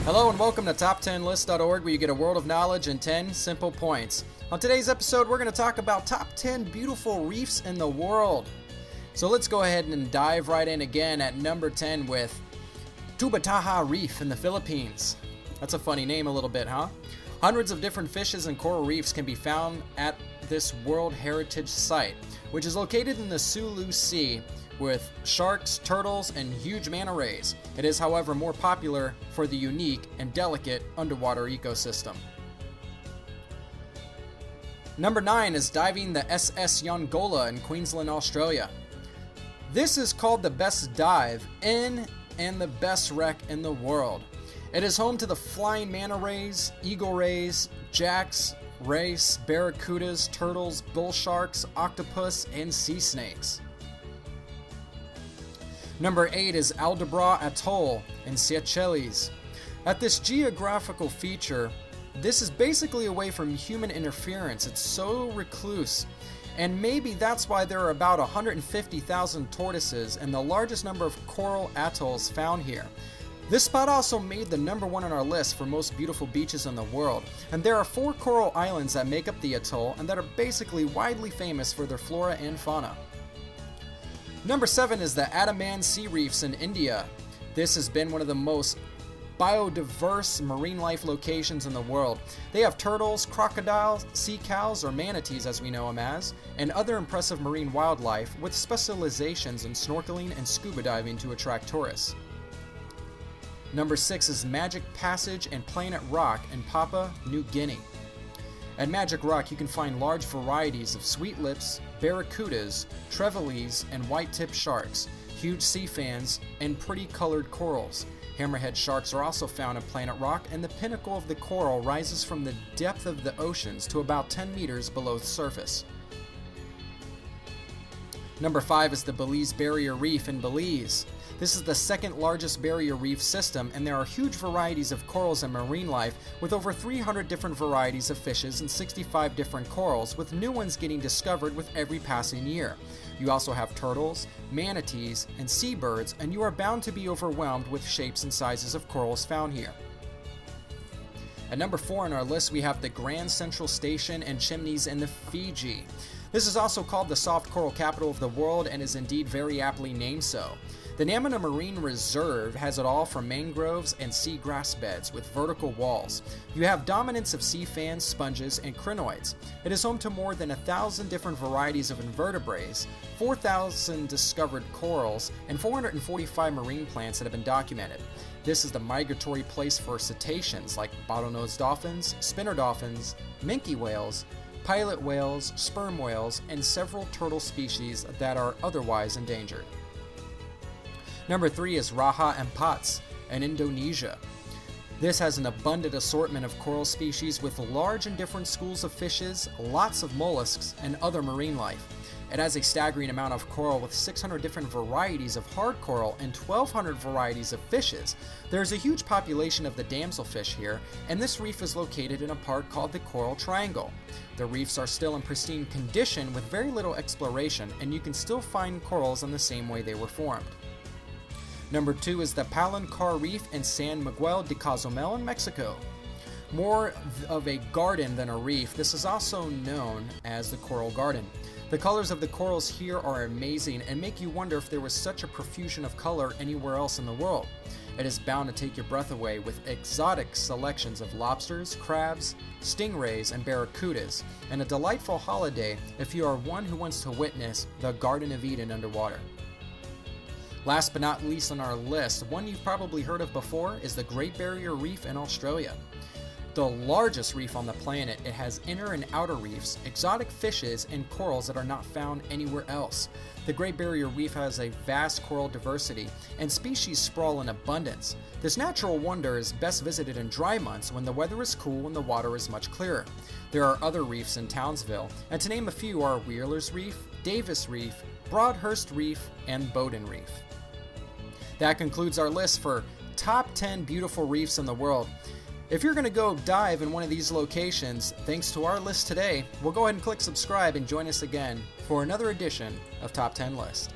Hello and welcome to top10list.org, where you get a world of knowledge in 10 simple points. On today's episode, we're going to talk about top 10 beautiful reefs in the world. So let's go ahead and dive right in again at number 10 with Dubataha Reef in the Philippines. That's a funny name a little bit, huh? Hundreds of different fishes and coral reefs can be found at this World Heritage Site, which is located in the Sulu Sea, with sharks, turtles, and huge manta rays. It is, however, more popular for the unique and delicate underwater ecosystem. Number 9 is diving the SS Yongola in Queensland, Australia. This is called the best dive in and the best wreck in the world. It is home to the flying manta rays, eagle rays, jacks, rays, barracudas, turtles, bull sharks, octopus, and sea snakes. Number 8 is Aldabra Atoll in Seychelles. At this geographical feature, this is basically away from human interference. It's so recluse, and maybe that's why there are about 150,000 tortoises and the largest number of coral atolls found here. This spot also made the number 1 on our list for most beautiful beaches in the world, and there are 4 coral islands that make up the atoll and that are basically widely famous for their flora and fauna. Number 7 is the Daman Sea Reefs in India. This has been one of the most biodiverse marine life locations in the world. They have turtles, crocodiles, sea cows, or manatees as we know them as, and other impressive marine wildlife with specializations in snorkeling and scuba diving to attract tourists. Number 6 is Magic Passage and Planet Rock in Papua New Guinea. At Magic Rock, you can find large varieties of sweet lips, barracudas, trevallies, and white-tipped sharks, huge sea fans, and pretty colored corals. Hammerhead sharks are also found at Planet Rock, and the pinnacle of the coral rises from the depth of the oceans to about 10 meters below the surface. Number 5 is the Belize Barrier Reef in Belize. This is the second largest barrier reef system, and there are huge varieties of corals and marine life, with over 300 different varieties of fishes and 65 different corals, with new ones getting discovered with every passing year. You also have turtles, manatees, and seabirds, and you are bound to be overwhelmed with shapes and sizes of corals found here. At number 4 on our list, we have the Grand Central Station and Chimneys in the Fiji. This is also called the soft coral capital of the world and is indeed very aptly named so. The Namina Marine Reserve has it all from mangroves and seagrass beds with vertical walls. You have dominance of sea fans, sponges, and crinoids. It is home to more than 1,000 different varieties of invertebrates, 4,000 discovered corals, and 445 marine plants that have been documented. This is the migratory place for cetaceans like bottlenose dolphins, spinner dolphins, minke whales, pilot whales, sperm whales, and several turtle species that are otherwise endangered. Number 3 is Raja Ampat in Indonesia. This has an abundant assortment of coral species with large and different schools of fishes, lots of mollusks, and other marine life. It has a staggering amount of coral with 600 different varieties of hard coral and 1,200 varieties of fishes. There is a huge population of the damselfish here, and this reef is located in a park called the Coral Triangle. The reefs are still in pristine condition with very little exploration, and you can still find corals in the same way they were formed. Number 2 is the Palancar Reef in San Miguel de Cozumel in Mexico. More of a garden than a reef, this is also known as the Coral Garden. The colors of the corals here are amazing and make you wonder if there was such a profusion of color anywhere else in the world. It is bound to take your breath away with exotic selections of lobsters, crabs, stingrays, and barracudas, and a delightful holiday if you are one who wants to witness the Garden of Eden underwater. Last but not least on our list, one you've probably heard of before is the Great Barrier Reef in Australia. The largest reef on the planet, it has inner and outer reefs, exotic fishes, and corals that are not found anywhere else. The Great Barrier Reef has a vast coral diversity, and species sprawl in abundance. This natural wonder is best visited in dry months when the weather is cool and the water is much clearer. There are other reefs in Townsville, and to name a few are Wheeler's Reef, Davis Reef, Broadhurst Reef, and Bowden Reef. That concludes our list for top 10 beautiful reefs in the world. If you're going to go dive in one of these locations, thanks to our list today, we'll go ahead and click subscribe and join us again for another edition of Top 10 List.